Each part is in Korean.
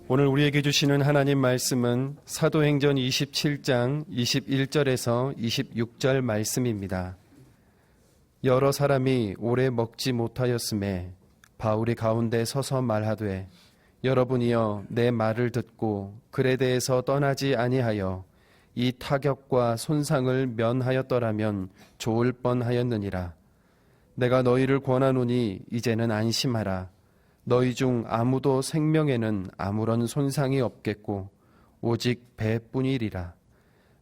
오늘 우리에게 주시는 하나님 말씀은 사도행전 27장 21절에서 26절 말씀입니다. 여러 사람이 오래 먹지 못하였음에 바울이 가운데 서서 말하되 여러분이여 내 말을 듣고 글에 대해서 떠나지 아니하여 이 타격과 손상을 면하였더라면 좋을 뻔하였느니라. 내가 너희를 권하노니 이제는 안심하라. 너희 중 아무도 생명에는 아무런 손상이 없겠고 오직 배뿐이리라.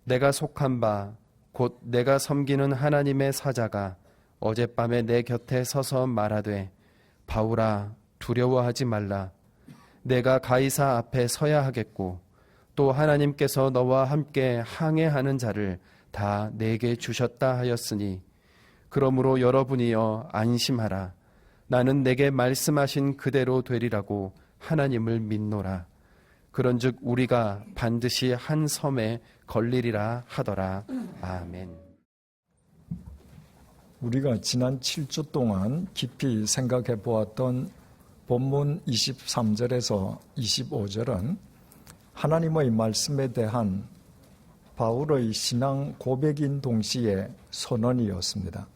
내가 속한 바 곧 내가 섬기는 하나님의 사자가 어젯밤에 내 곁에 서서 말하되 바울아 두려워하지 말라. 내가 가이사 앞에 서야 하겠고 또 하나님께서 너와 함께 항해하는 자를 다 내게 주셨다 하였으니 그러므로 여러분이여 안심하라. 나는 내게 말씀하신 그대로 되리라고 하나님을 믿노라. 그런즉 우리가 반드시 한 섬에 걸리리라 하더라. 아멘. 우리가 지난 7주 동안 깊이 생각해 보았던 본문 23절에서 25절은 하나님의 말씀에 대한 바울의 신앙 고백인 동시에 선언이었습니다.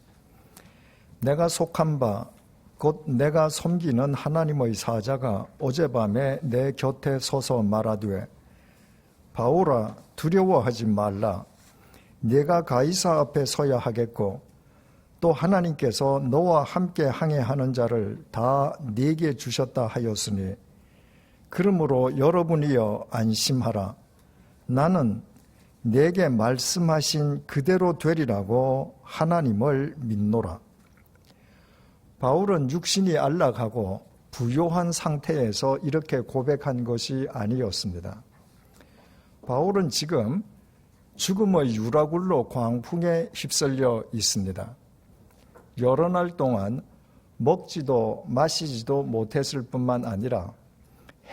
내가 속한 바 곧 내가 섬기는 하나님의 사자가 어젯밤에 내 곁에 서서 말하되 바울아 두려워하지 말라. 네가 가이사 앞에 서야 하겠고 또 하나님께서 너와 함께 항해하는 자를 다 네게 주셨다 하였으니 그러므로 여러분이여 안심하라. 나는 내게 말씀하신 그대로 되리라고 하나님을 믿노라. 바울은 육신이 안락하고 부요한 상태에서 이렇게 고백한 것이 아니었습니다. 바울은 지금 죽음의 유라굴로 광풍에 휩쓸려 있습니다. 여러 날 동안 먹지도 마시지도 못했을 뿐만 아니라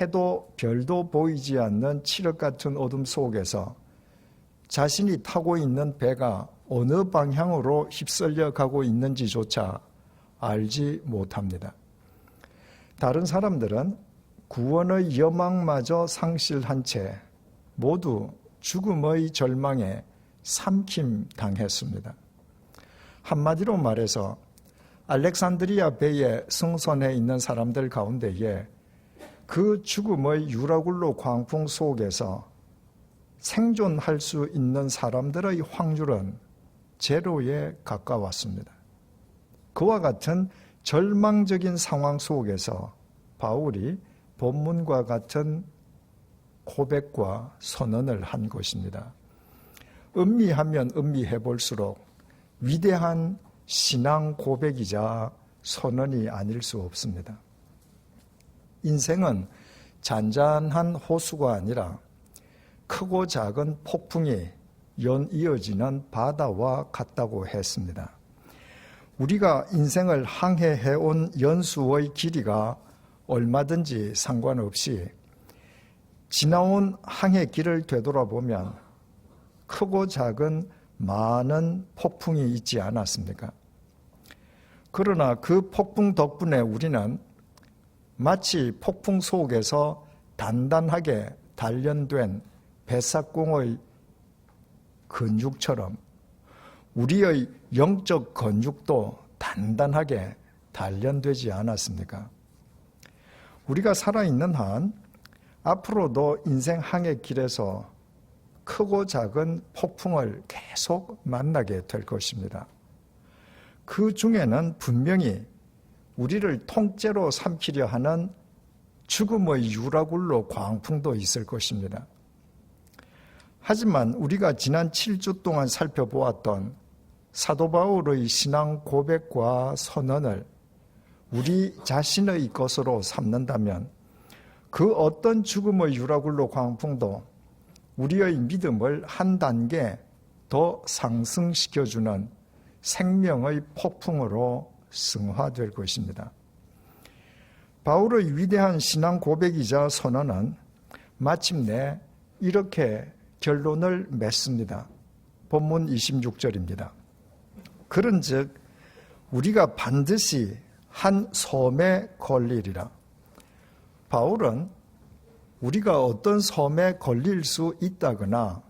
해도 별도 보이지 않는 칠흑 같은 어둠 속에서 자신이 타고 있는 배가 어느 방향으로 휩쓸려 가고 있는지조차 알지 못합니다. 다른 사람들은 구원의 여망마저 상실한 채 모두 죽음의 절망에 삼킴당했습니다. 한마디로 말해서 알렉산드리아 배에 승선해 있는 사람들 가운데에 그 죽음의 유라굴로 광풍 속에서 생존할 수 있는 사람들의 확률은 제로에 가까웠습니다. 그와 같은 절망적인 상황 속에서 바울이 본문과 같은 고백과 선언을 한 것입니다. 음미하면 음미해 볼수록 위대한 신앙 고백이자 선언이 아닐 수 없습니다. 인생은 잔잔한 호수가 아니라 크고 작은 폭풍이 연이어지는 바다와 같다고 했습니다. 우리가 인생을 항해해온 연수의 길이가 얼마든지 상관없이 지나온 항해길을 되돌아보면 크고 작은 많은 폭풍이 있지 않았습니까? 그러나 그 폭풍 덕분에 우리는 마치 폭풍 속에서 단단하게 단련된 뱃사공의 근육처럼 우리의 영적 건축도 단단하게 단련되지 않았습니까? 우리가 살아있는 한 앞으로도 인생 항해길에서 크고 작은 폭풍을 계속 만나게 될 것입니다. 그 중에는 분명히 우리를 통째로 삼키려 하는 죽음의 유라굴로 광풍도 있을 것입니다. 하지만 우리가 지난 7주 동안 살펴보았던 사도 바울의 신앙 고백과 선언을 우리 자신의 것으로 삼는다면 그 어떤 죽음의 유라굴로 광풍도 우리의 믿음을 한 단계 더 상승시켜주는 생명의 폭풍으로 승화될 것입니다. 바울의 위대한 신앙 고백이자 선언은 마침내 이렇게 결론을 맺습니다. 본문 26절입니다. 그런즉 우리가 반드시 한 섬에 걸리리라. 바울은 우리가 어떤 섬에 걸릴 수 있다거나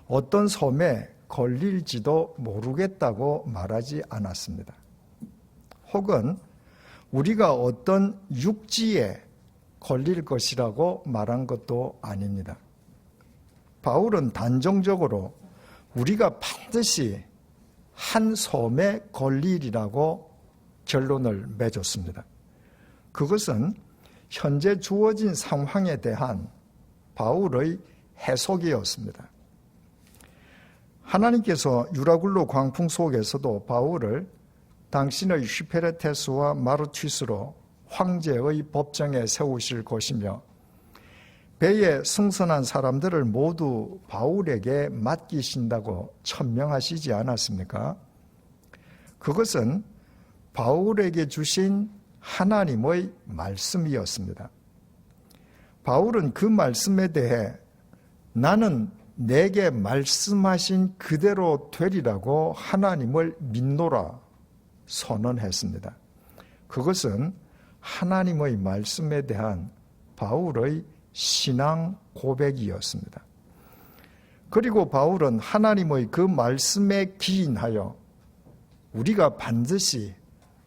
어떤 섬에 걸릴지도 모르겠다고 말하지 않았습니다. 혹은 우리가 어떤 육지에 걸릴 것이라고 말한 것도 아닙니다. 바울은 단정적으로 우리가 반드시 한 섬에 걸리리라고 결론을 맺었습니다. 그것은 현재 주어진 상황에 대한 바울의 해석이었습니다. 하나님께서 유라굴로 광풍 속에서도 바울을 당신의 휘페레테스와 마르튀스로 황제의 법정에 세우실 것이며 배에 승선한 사람들을 모두 바울에게 맡기신다고 천명하시지 않았습니까? 그것은 바울에게 주신 하나님의 말씀이었습니다. 바울은 그 말씀에 대해 나는 내게 말씀하신 그대로 되리라고 하나님을 믿노라 선언했습니다. 그것은 하나님의 말씀에 대한 바울의 신앙 고백이었습니다. 그리고 바울은 하나님의 그 말씀에 기인하여 우리가 반드시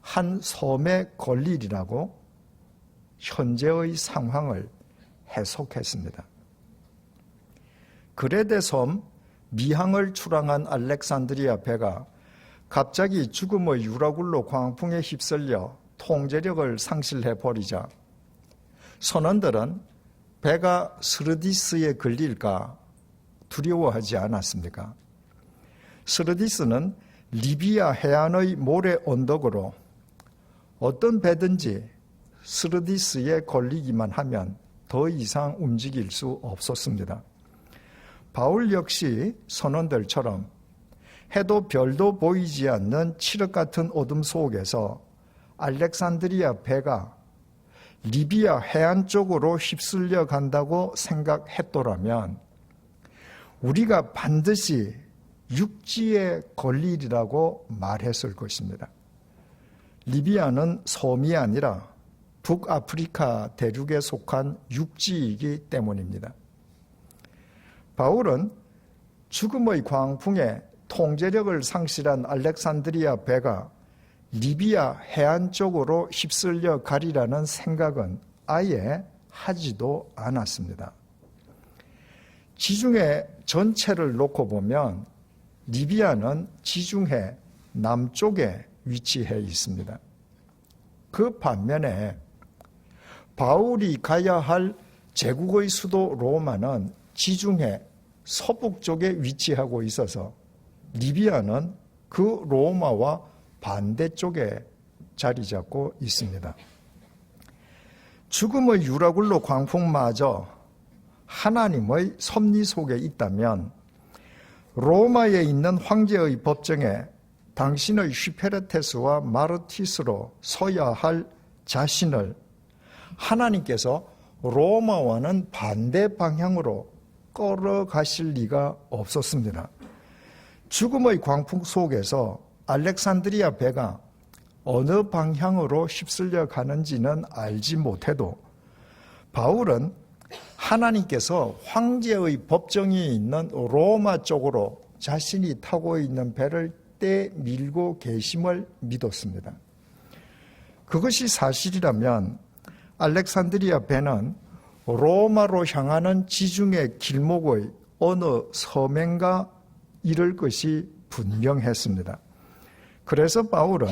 한 섬에 걸리리라고 현재의 상황을 해석했습니다. 그레데 섬 미항을 출항한 알렉산드리아 배가 갑자기 죽음의 유라굴로 광풍에 휩쓸려 통제력을 상실해버리자 선원들은 배가 스르디스에 걸릴까 두려워하지 않았습니까? 스르디스는 리비아 해안의 모래 언덕으로 어떤 배든지 스르디스에 걸리기만 하면 더 이상 움직일 수 없었습니다. 바울 역시 선원들처럼 해도 별도 보이지 않는 칠흑 같은 어둠 속에서 알렉산드리아 배가 리비아 해안 쪽으로 휩쓸려 간다고 생각했더라면 우리가 반드시 육지에 걸리리라고 말했을 것입니다. 리비아는 섬이 아니라 북아프리카 대륙에 속한 육지이기 때문입니다. 바울은 죽음의 광풍에 통제력을 상실한 알렉산드리아 배가 리비아 해안 쪽으로 휩쓸려 가리라는 생각은 아예 하지도 않았습니다. 지중해 전체를 놓고 보면 리비아는 지중해 남쪽에 위치해 있습니다. 그 반면에 바울이 가야 할 제국의 수도 로마는 지중해 서북 쪽에 위치하고 있어서 리비아는 그 로마와 반대쪽에 자리 잡고 있습니다. 죽음의 유라굴로 광풍마저 하나님의 섭리 속에 있다면 로마에 있는 황제의 법정에 당신의 휘페레테스와 마르티스로 서야 할 자신을 하나님께서 로마와는 반대 방향으로 끌어가실 리가 없었습니다. 죽음의 광풍 속에서 알렉산드리아 배가 어느 방향으로 휩쓸려 가는지는 알지 못해도 바울은 하나님께서 황제의 법정이 있는 로마 쪽으로 자신이 타고 있는 배를 떼밀고 계심을 믿었습니다. 그것이 사실이라면 알렉산드리아 배는 로마로 향하는 지중해 길목의 어느 섬인가 이를 것이 분명했습니다. 그래서 바울은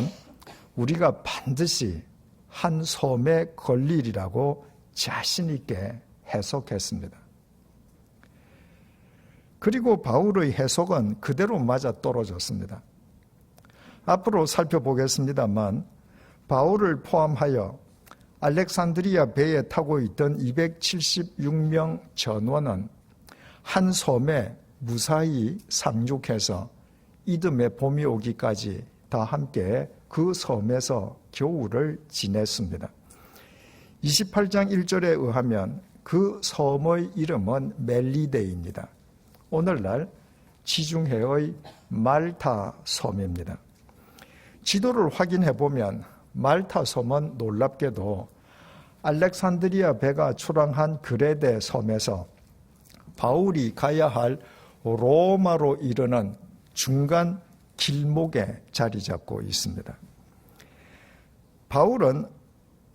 우리가 반드시 한 섬에 걸리리라고 자신 있게 해석했습니다. 그리고 바울의 해석은 그대로 맞아떨어졌습니다. 앞으로 살펴보겠습니다만 바울을 포함하여 알렉산드리아 배에 타고 있던 276명 전원은 한 섬에 무사히 상륙해서 이듬해 봄이 오기까지 다 함께 그 섬에서 겨울을 지냈습니다. 28장 1절에 의하면 그 섬의 이름은 멜리데입니다. 오늘날 지중해의 말타 섬입니다. 지도를 확인해 보면 말타 섬은 놀랍게도 알렉산드리아 배가 출항한 그레데 섬에서 바울이 가야 할 로마로 이르는 중간 길목에 자리 잡고 있습니다. 바울은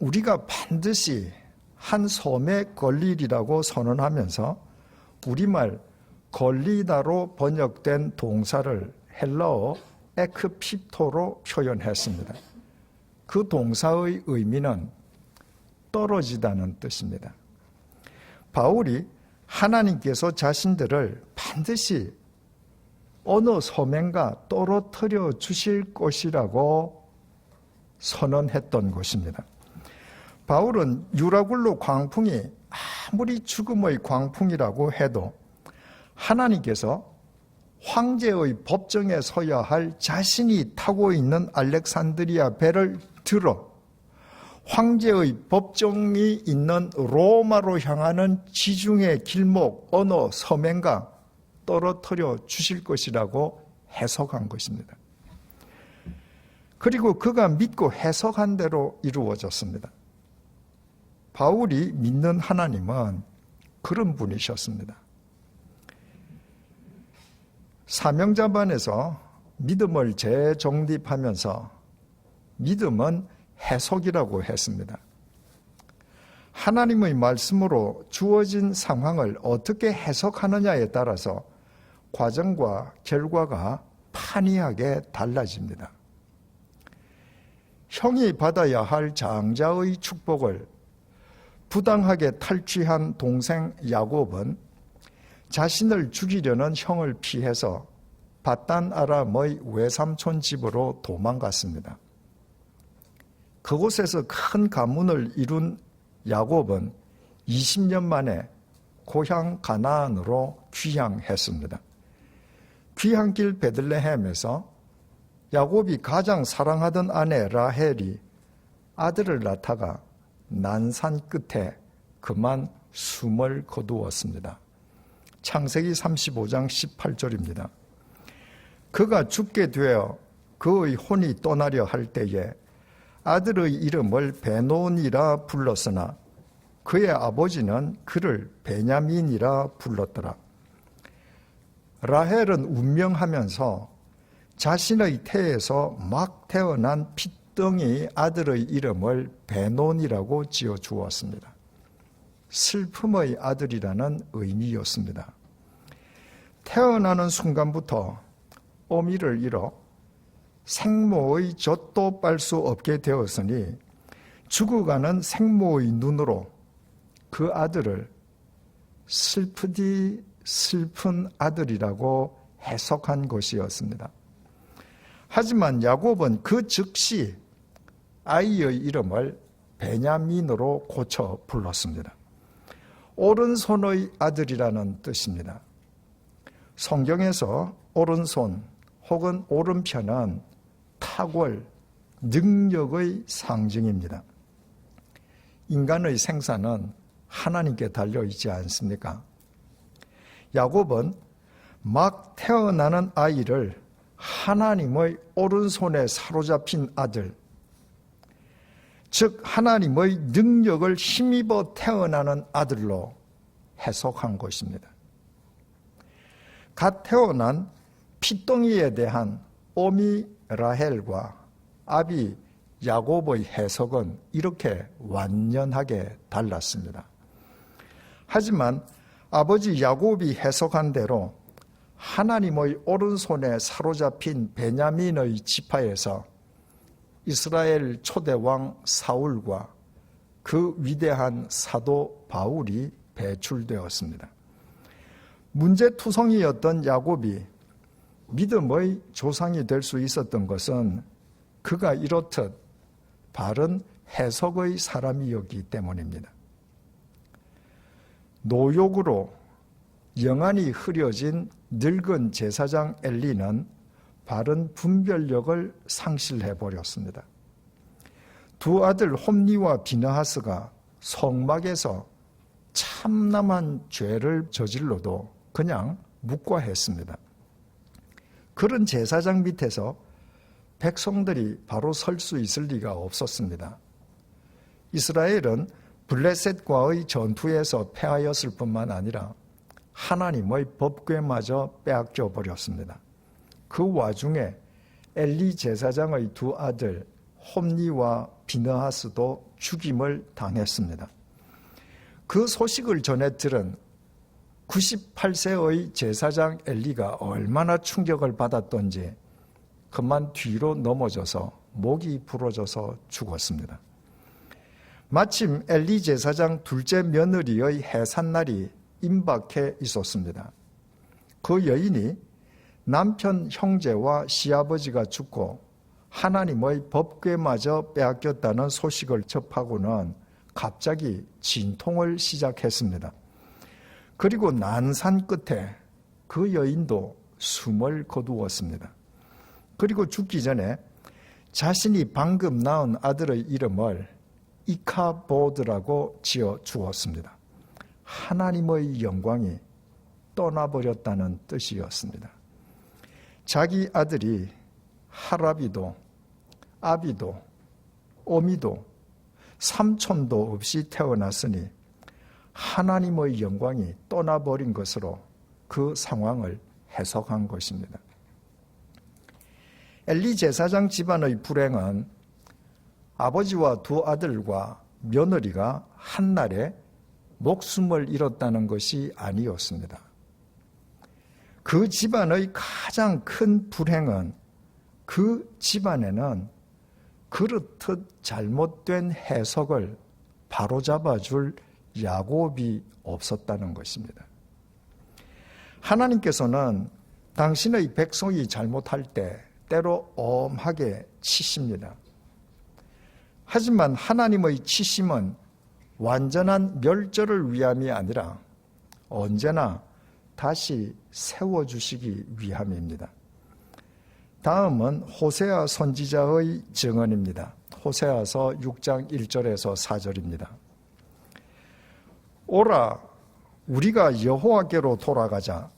우리가 반드시 한 섬에 걸리리라고 선언하면서 우리말 걸리다로 번역된 동사를 헬라어 에크피토로 표현했습니다. 그 동사의 의미는 떨어지다는 뜻입니다. 바울이 하나님께서 자신들을 반드시 어느 섬엔가 떨어뜨려 주실 것이라고 선언했던 것입니다. 바울은 유라굴로 광풍이 아무리 죽음의 광풍이라고 해도 하나님께서 황제의 법정에 서야 할 자신이 타고 있는 알렉산드리아 배를 들어 황제의 법정이 있는 로마로 향하는 지중해 길목 어느 섬엔가 떨어뜨려 주실 것이라고 해석한 것입니다. 그리고 그가 믿고 해석한 대로 이루어졌습니다. 바울이 믿는 하나님은 그런 분이셨습니다. 사명자반에서 믿음을 재정립하면서 믿음은 해석이라고 했습니다. 하나님의 말씀으로 주어진 상황을 어떻게 해석하느냐에 따라서 과정과 결과가 판이하게 달라집니다. 형이 받아야 할 장자의 축복을 부당하게 탈취한 동생 야곱은 자신을 죽이려는 형을 피해서 밧단 아람의 외삼촌 집으로 도망갔습니다. 그곳에서 큰 가문을 이룬 야곱은 20년 만에 고향 가나안으로 귀향했습니다. 귀향길 베들레헴에서 야곱이 가장 사랑하던 아내 라헬이 아들을 낳다가 난산 끝에 그만 숨을 거두었습니다. 창세기 35장 18절입니다. 그가 죽게 되어 그의 혼이 떠나려 할 때에 아들의 이름을 베논이라 불렀으나 그의 아버지는 그를 베냐민이라 불렀더라. 라헬은 운명하면서 자신의 태에서 막 태어난 핏덩이 아들의 이름을 베논이라고 지어 주었습니다. 슬픔의 아들이라는 의미였습니다. 태어나는 순간부터 어미를 잃어 생모의 젖도 빨 수 없게 되었으니 죽어가는 생모의 눈으로 그 아들을 슬프디 슬픈 아들이라고 해석한 것이었습니다. 하지만 야곱은 그 즉시 아이의 이름을 베냐민으로 고쳐 불렀습니다. 오른손의 아들이라는 뜻입니다. 성경에서 오른손 혹은 오른편은 탁월, 능력의 상징입니다. 인간의 생사는 하나님께 달려있지 않습니까? 야곱은 막 태어나는 아이를 하나님의 오른손에 사로잡힌 아들, 즉 하나님의 능력을 힘입어 태어나는 아들로 해석한 것입니다. 갓 태어난 핏덩이에 대한 어미 라헬과 아비 야곱의 해석은 이렇게 완연하게 달랐습니다. 하지만 아버지 야곱이 해석한 대로 하나님의 오른손에 사로잡힌 베냐민의 지파에서 이스라엘 초대왕 사울과 그 위대한 사도 바울이 배출되었습니다. 문제투성이였던 야곱이 믿음의 조상이 될 수 있었던 것은 그가 이렇듯 바른 해석의 사람이었기 때문입니다. 노욕으로 영안이 흐려진 늙은 제사장 엘리는 바른 분별력을 상실해버렸습니다. 두 아들 홈니와 비느하스가 성막에서 참남한 죄를 저질러도 그냥 묵과했습니다. 그런 제사장 밑에서 백성들이 바로 설 수 있을 리가 없었습니다. 이스라엘은 블레셋과의 전투에서 패하였을 뿐만 아니라 하나님의 법궤마저 빼앗겨 버렸습니다. 그 와중에 엘리 제사장의 두 아들 홈니와 비느하스도 죽임을 당했습니다. 그 소식을 전해 들은 98세의 제사장 엘리가 얼마나 충격을 받았던지 그만 뒤로 넘어져서 목이 부러져서 죽었습니다. 마침 엘리 제사장 둘째 며느리의 해산날이 임박해 있었습니다. 그 여인이 남편 형제와 시아버지가 죽고 하나님의 법궤마저 빼앗겼다는 소식을 접하고는 갑자기 진통을 시작했습니다. 그리고 난산 끝에 그 여인도 숨을 거두었습니다. 그리고 죽기 전에 자신이 방금 낳은 아들의 이름을 이카보드라고 지어 주었습니다. 하나님의 영광이 떠나버렸다는 뜻이었습니다. 자기 아들이 하라비도, 아비도, 오미도, 삼촌도 없이 태어났으니 하나님의 영광이 떠나버린 것으로 그 상황을 해석한 것입니다. 엘리 제사장 집안의 불행은 아버지와 두 아들과 며느리가 한날에 목숨을 잃었다는 것이 아니었습니다. 그 집안의 가장 큰 불행은 그 집안에는 그렇듯 잘못된 해석을 바로잡아줄 야곱이 없었다는 것입니다. 하나님께서는 당신의 백성이 잘못할 때 때로 엄하게 치십니다. 하지만 하나님의 치심은 완전한 멸절을 위함이 아니라 언제나 다시 세워주시기 위함입니다. 다음은 호세아 선지자의 증언입니다. 호세아서 6장 1절에서 4절입니다. 오라, 우리가 여호와께로 돌아가자.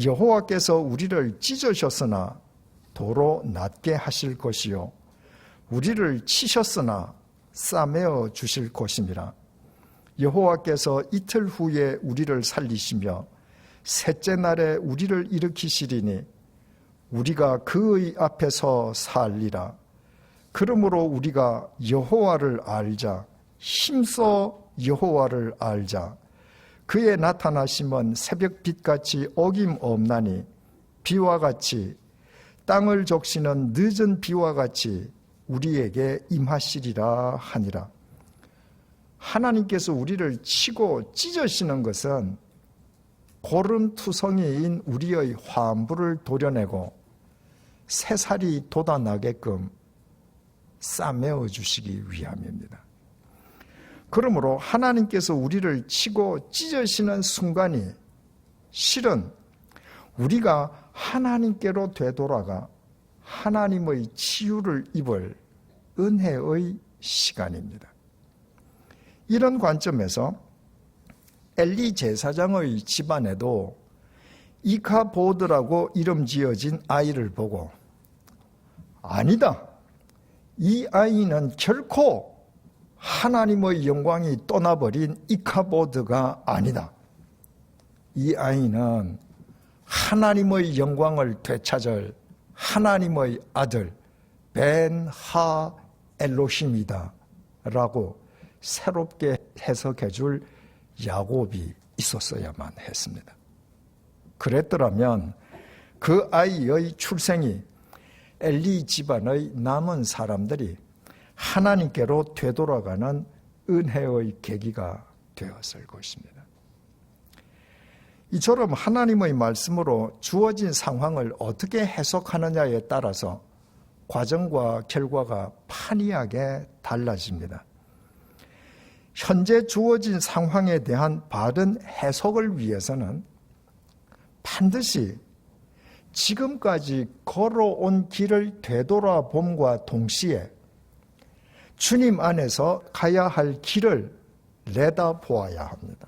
여호와께서 우리를 찢으셨으나 도로 낮게 하실 것이요 우리를 치셨으나 싸매어 주실 것임이라. 여호와께서 이틀 후에 우리를 살리시며 셋째 날에 우리를 일으키시리니 우리가 그의 앞에서 살리라. 그러므로 우리가 여호와를 알자. 힘써 여호와를 알자. 그의 나타나심은 새벽빛같이 어김없나니 비와 같이 땅을 적시는 늦은 비와 같이 우리에게 임하시리라 하니라. 하나님께서 우리를 치고 찢으시는 것은 고름투성이인 우리의 환부를 도려내고 새살이 돋아나게끔 싸매어 주시기 위함입니다. 그러므로 하나님께서 우리를 치고 찢으시는 순간이 실은 우리가 하나님께로 되돌아가 하나님의 치유를 입을 은혜의 시간입니다. 이런 관점에서 엘리 제사장의 집안에도 이카보드라고 이름 지어진 아이를 보고 아니다. 이 아이는 결코 하나님의 영광이 떠나버린 이카보드가 아니다. 이 아이는 하나님의 영광을 되찾을 하나님의 아들 벤하 엘로힘이다 라고 새롭게 해석해 줄 야곱이 있었어야만 했습니다. 그랬더라면 그 아이의 출생이 엘리 집안의 남은 사람들이 하나님께로 되돌아가는 은혜의 계기가 되었을 것입니다. 이처럼 하나님의 말씀으로 주어진 상황을 어떻게 해석하느냐에 따라서 과정과 결과가 판이하게 달라집니다. 현재 주어진 상황에 대한 바른 해석을 위해서는 반드시 지금까지 걸어온 길을 되돌아봄과 동시에 주님 안에서 가야 할 길을 내다보아야 합니다.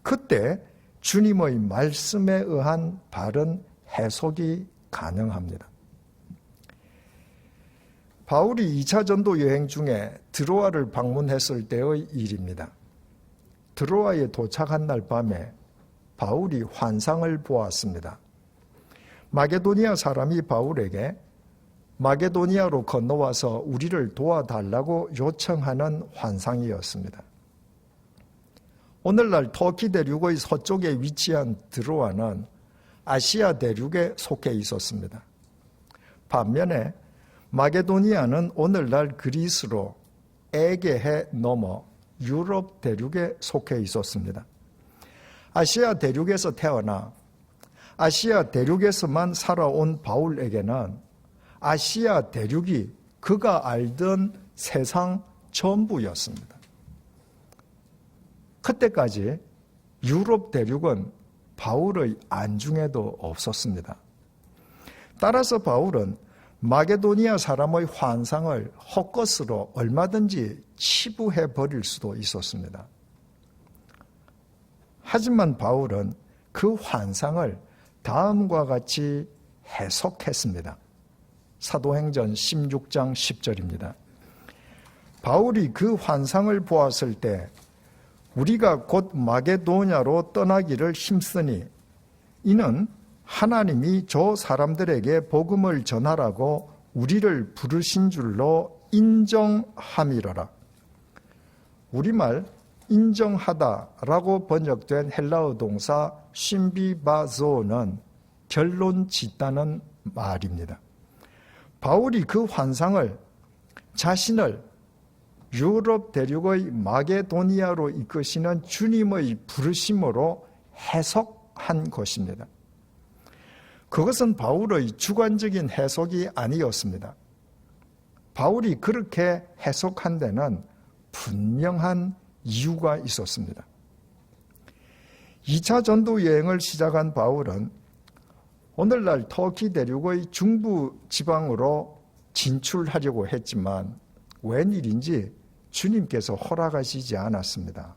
그때 주님의 말씀에 의한 바른 해석이 가능합니다. 바울이 2차 전도 여행 중에 드로아를 방문했을 때의 일입니다. 드로아에 도착한 날 밤에 바울이 환상을 보았습니다. 마게도니아 사람이 바울에게 마게도니아로 건너와서 우리를 도와달라고 요청하는 환상이었습니다. 오늘날 터키 대륙의 서쪽에 위치한 드로아는 아시아 대륙에 속해 있었습니다. 반면에 마게도니아는 오늘날 그리스로 에게해 넘어 유럽 대륙에 속해 있었습니다. 아시아 대륙에서 태어나 아시아 대륙에서만 살아온 바울에게는 아시아 대륙이 그가 알던 세상 전부였습니다. 그때까지 유럽 대륙은 바울의 안중에도 없었습니다. 따라서 바울은 마게도니아 사람의 환상을 헛것으로 얼마든지 치부해 버릴 수도 있었습니다. 하지만 바울은 그 환상을 다음과 같이 해석했습니다. 사도행전 16장 10절입니다. 바울이 그 환상을 보았을 때 우리가 곧 마게도냐로 떠나기를 힘쓰니 이는 하나님이 저 사람들에게 복음을 전하라고 우리를 부르신 줄로 인정함이로라. 우리말 인정하다라고 번역된 헬라어 동사 심비바조는 결론 짓다는 말입니다. 바울이 그 환상을 자신을 유럽 대륙의 마게도니아로 이끄시는 주님의 부르심으로 해석한 것입니다. 그것은 바울의 주관적인 해석이 아니었습니다. 바울이 그렇게 해석한 데는 분명한 이유가 있었습니다. 2차 전도 여행을 시작한 바울은 오늘날 터키 대륙의 중부 지방으로 진출하려고 했지만 웬일인지 주님께서 허락하시지 않았습니다.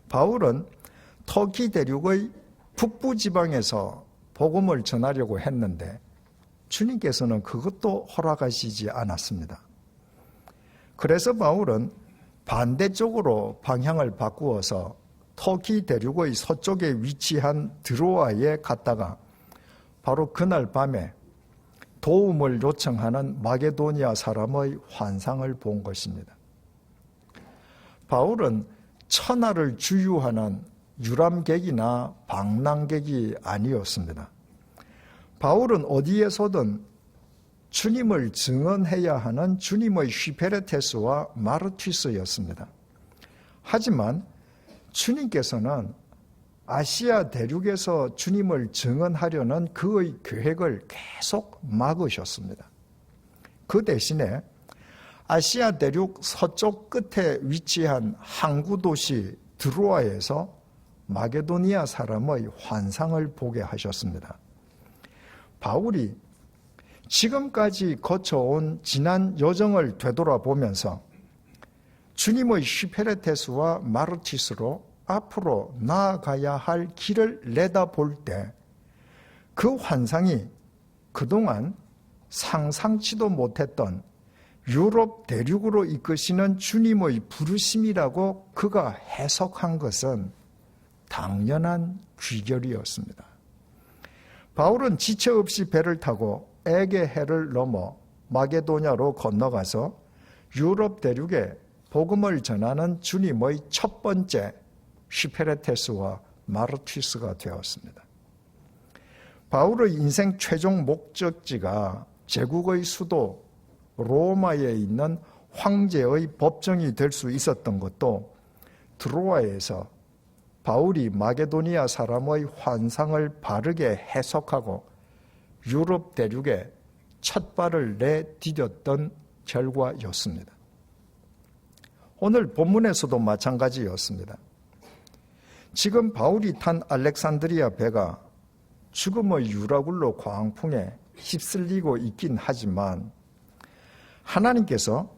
바울은 터키 대륙의 북부 지방에서 복음을 전하려고 했는데 주님께서는 그것도 허락하시지 않았습니다. 그래서 바울은 반대쪽으로 방향을 바꾸어서 터키 대륙의 서쪽에 위치한 드로아에 갔다가 바로 그날 밤에 도움을 요청하는 마게도니아 사람의 환상을 본 것입니다. 바울은 천하를 주유하는 유람객이나 방랑객이 아니었습니다. 바울은 어디에서든 주님을 증언해야 하는 주님의 휘페레테스와 마르튀스였습니다. 하지만 주님께서는 아시아 대륙에서 주님을 증언하려는 그의 계획을 계속 막으셨습니다. 그 대신에 아시아 대륙 서쪽 끝에 위치한 항구 도시 드로아에서 마게도니아 사람의 환상을 보게 하셨습니다. 바울이 지금까지 거쳐온 지난 여정을 되돌아보면서 주님의 휘페레테스와 마르티스로 앞으로 나아가야 할 길을 내다볼 때 그 환상이 그동안 상상치도 못했던 유럽 대륙으로 이끄시는 주님의 부르심이라고 그가 해석한 것은 당연한 귀결이었습니다. 바울은 지체 없이 배를 타고 에게해를 넘어 마게도냐로 건너가서 유럽 대륙에 복음을 전하는 주님의 첫 번째 휘페레테스와 마르튀스가 되었습니다. 바울의 인생 최종 목적지가 제국의 수도 로마에 있는 황제의 법정이 될 수 있었던 것도 드로아에서 바울이 마게도니아 사람의 환상을 바르게 해석하고 유럽 대륙에 첫 발을 내디뎠던 결과였습니다. 오늘 본문에서도 마찬가지였습니다. 지금 바울이 탄 알렉산드리아 배가 죽음의 유라굴로 광풍에 휩쓸리고 있긴 하지만 하나님께서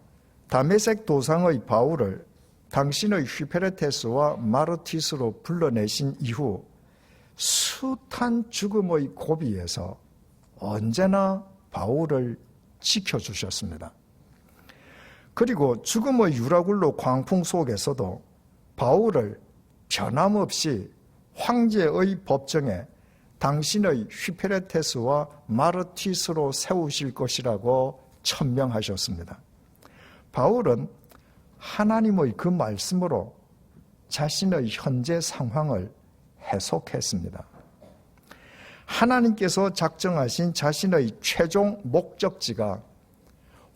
다메섹 도상의 바울을 당신의 휘페레테스와 마르티스로 불러내신 이후 숱한 죽음의 고비에서 언제나 바울을 지켜주셨습니다. 그리고 죽음의 유라굴로 광풍 속에서도 바울을 변함없이 황제의 법정에 당신의 휘페레테스와 마르티스로 세우실 것이라고 천명하셨습니다. 바울은 하나님의 그 말씀으로 자신의 현재 상황을 해석했습니다. 하나님께서 작정하신 자신의 최종 목적지가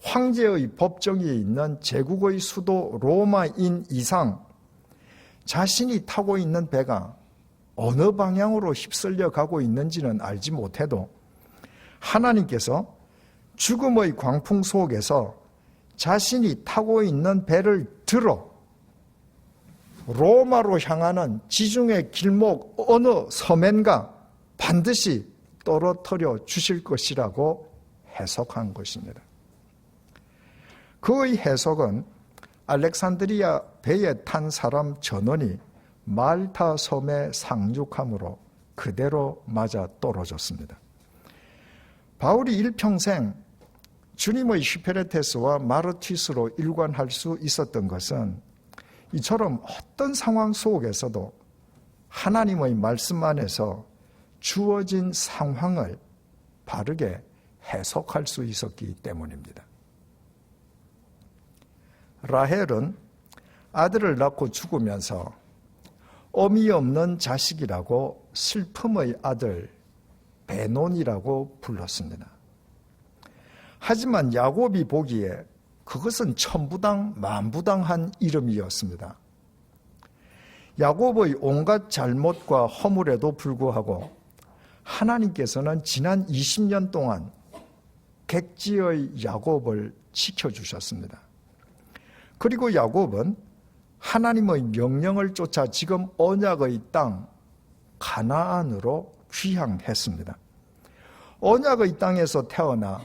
황제의 법정에 있는 제국의 수도 로마인 이상 자신이 타고 있는 배가 어느 방향으로 휩쓸려 가고 있는지는 알지 못해도 하나님께서 죽음의 광풍 속에서 자신이 타고 있는 배를 들어 로마로 향하는 지중해 길목 어느 서면가 반드시 떨어뜨려 주실 것이라고 해석한 것입니다. 그의 해석은 알렉산드리아 배에 탄 사람 전원이 말타 섬에 상륙함으로 그대로 맞아 떨어졌습니다. 바울이 일평생 주님의 휘페레테스와 마르티스로 일관할 수 있었던 것은 이처럼 어떤 상황 속에서도 하나님의 말씀 안에서 주어진 상황을 바르게 해석할 수 있었기 때문입니다. 라헬은 아들을 낳고 죽으면서 어미 없는 자식이라고 슬픔의 아들 베논이라고 불렀습니다. 하지만 야곱이 보기에 그것은 천부당 만부당한 이름이었습니다. 야곱의 온갖 잘못과 허물에도 불구하고 하나님께서는 지난 20년 동안 객지의 야곱을 지켜주셨습니다. 그리고 야곱은 하나님의 명령을 쫓아 지금 언약의 땅 가나안으로 귀향했습니다. 언약의 땅에서 태어나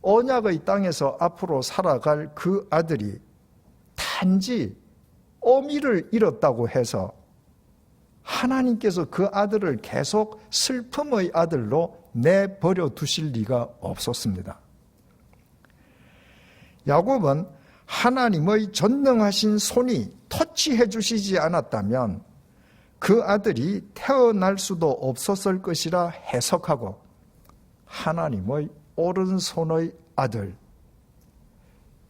언약의 땅에서 앞으로 살아갈 그 아들이 단지 어미를 잃었다고 해서 하나님께서 그 아들을 계속 슬픔의 아들로 내버려 두실 리가 없었습니다. 야곱은 하나님의 전능하신 손이 터치해 주시지 않았다면 그 아들이 태어날 수도 없었을 것이라 해석하고 하나님의 오른손의 아들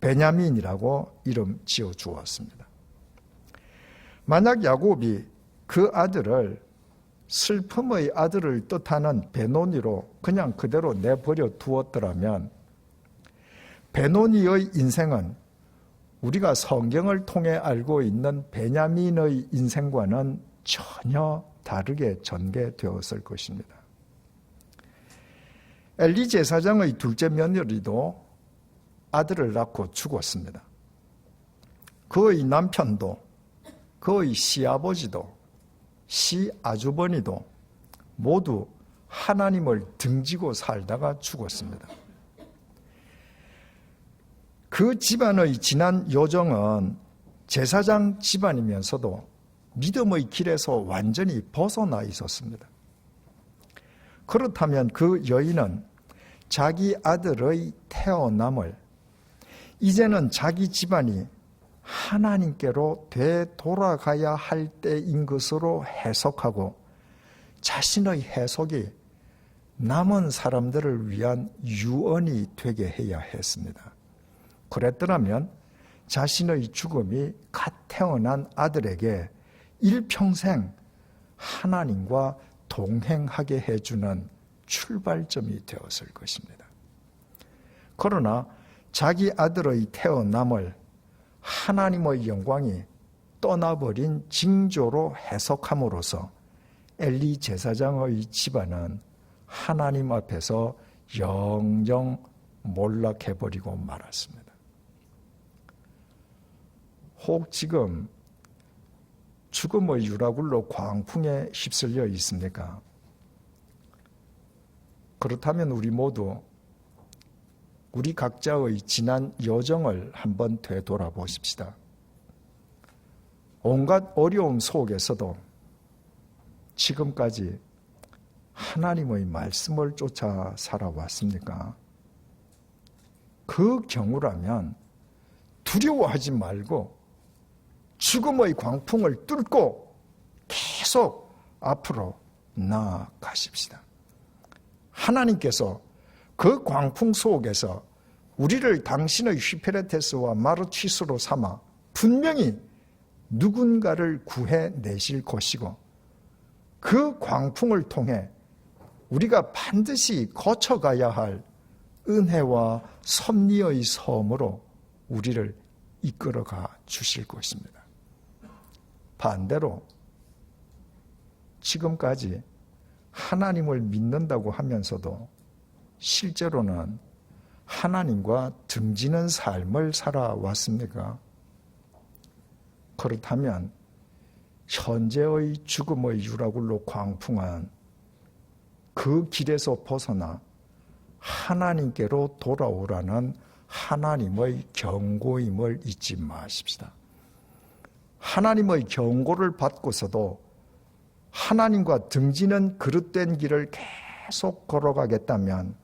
베냐민이라고 이름 지어 주었습니다. 만약 야곱이 그 아들을 슬픔의 아들을 뜻하는 베노니로 그냥 그대로 내버려 두었더라면 베노니의 인생은 우리가 성경을 통해 알고 있는 베냐민의 인생과는 전혀 다르게 전개되었을 것입니다. 엘리 제사장의 둘째 며느리도 아들을 낳고 죽었습니다. 그의 남편도 그의 시아버지도 시아주버니도 모두 하나님을 등지고 살다가 죽었습니다. 그 집안의 지난 여정은 제사장 집안이면서도 믿음의 길에서 완전히 벗어나 있었습니다. 그렇다면 그 여인은 자기 아들의 태어남을 이제는 자기 집안이 하나님께로 되돌아가야 할 때인 것으로 해석하고 자신의 해석이 남은 사람들을 위한 유언이 되게 해야 했습니다. 그랬더라면 자신의 죽음이 갓 태어난 아들에게 일평생 하나님과 동행하게 해주는 출발점이 되었을 것입니다. 그러나 자기 아들의 태어남을 하나님의 영광이 떠나버린 징조로 해석함으로써 엘리 제사장의 집안은 하나님 앞에서 영영 몰락해버리고 말았습니다. 혹 지금 죽음의 유라굴로 광풍에 휩쓸려 있습니까? 그렇다면 우리 모두 우리 각자의 지난 여정을 한번 되돌아보십시다. 온갖 어려움 속에서도 지금까지 하나님의 말씀을 쫓아 살아왔습니까? 그 경우라면 두려워하지 말고 죽음의 광풍을 뚫고 계속 앞으로 나아가십시다. 하나님께서 그 광풍 속에서 우리를 당신의 휘페레테스와 마르치스로 삼아 분명히 누군가를 구해내실 것이고, 그 광풍을 통해 우리가 반드시 거쳐가야 할 은혜와 섭리의 섬으로 우리를 이끌어가 주실 것입니다. 반대로 지금까지 하나님을 믿는다고 하면서도 실제로는 하나님과 등지는 삶을 살아왔습니까? 그렇다면 현재의 죽음의 유라굴로 광풍한 그 길에서 벗어나 하나님께로 돌아오라는 하나님의 경고임을 잊지 마십시다. 하나님의 경고를 받고서도 하나님과 등지는 그릇된 길을 계속 걸어가겠다면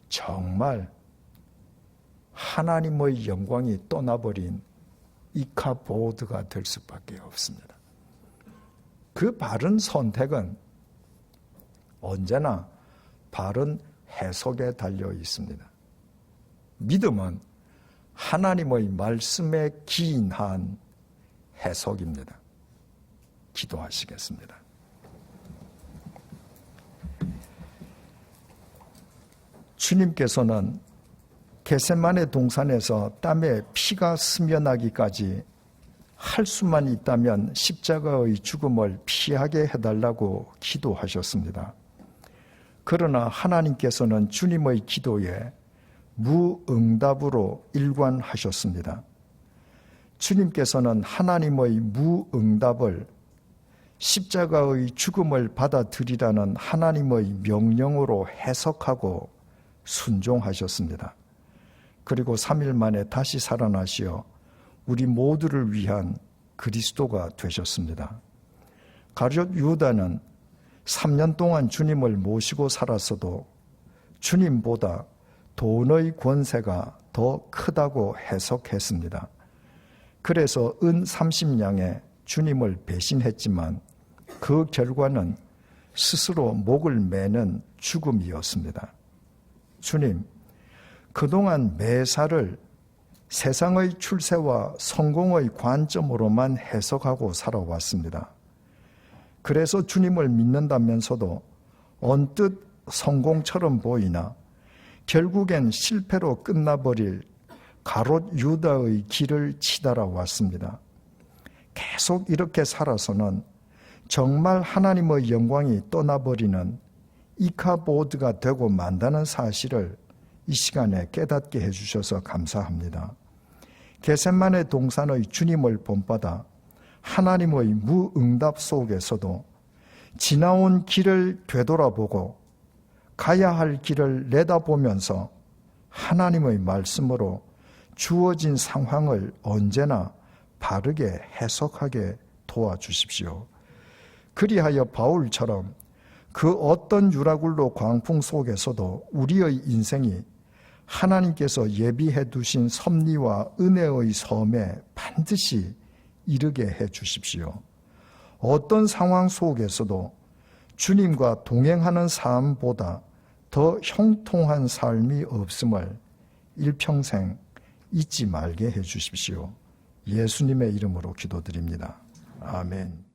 정말 하나님의 영광이 떠나버린 이카보드가 될 수밖에 없습니다. 그 바른 선택은 언제나 바른 해석에 달려 있습니다. 믿음은 하나님의 말씀에 기인한 해석입니다. 기도하시겠습니다. 주님께서는 겟세마네 동산에서 땀에 피가 스며나기까지 할 수만 있다면 십자가의 죽음을 피하게 해달라고 기도하셨습니다. 그러나 하나님께서는 주님의 기도에 무응답으로 일관하셨습니다. 주님께서는 하나님의 무응답을 십자가의 죽음을 받아들이라는 하나님의 명령으로 해석하고 순종하셨습니다. 그리고 3일 만에 다시 살아나시어 우리 모두를 위한 그리스도가 되셨습니다. 가룟 유다는 3년 동안 주님을 모시고 살았어도 주님보다 돈의 권세가 더 크다고 해석했습니다. 그래서 은 30냥에 주님을 배신했지만 그 결과는 스스로 목을 매는 죽음이었습니다. 주님, 그동안 매사를 세상의 출세와 성공의 관점으로만 해석하고 살아왔습니다. 그래서 주님을 믿는다면서도 언뜻 성공처럼 보이나 결국엔 실패로 끝나버릴 가롯 유다의 길을 치달아 왔습니다. 계속 이렇게 살아서는 정말 하나님의 영광이 떠나버리는 이카보드가 되고 만다는 사실을 이 시간에 깨닫게 해주셔서 감사합니다. 겟세마네 동산의 주님을 본받아 하나님의 무응답 속에서도 지나온 길을 되돌아보고 가야 할 길을 내다보면서 하나님의 말씀으로 주어진 상황을 언제나 바르게 해석하게 도와주십시오. 그리하여 바울처럼 그 어떤 유라굴로 광풍 속에서도 우리의 인생이 하나님께서 예비해 두신 섭리와 은혜의 섬에 반드시 이르게 해 주십시오. 어떤 상황 속에서도 주님과 동행하는 삶보다 더 형통한 삶이 없음을 일평생 잊지 말게 해 주십시오. 예수님의 이름으로 기도드립니다. 아멘.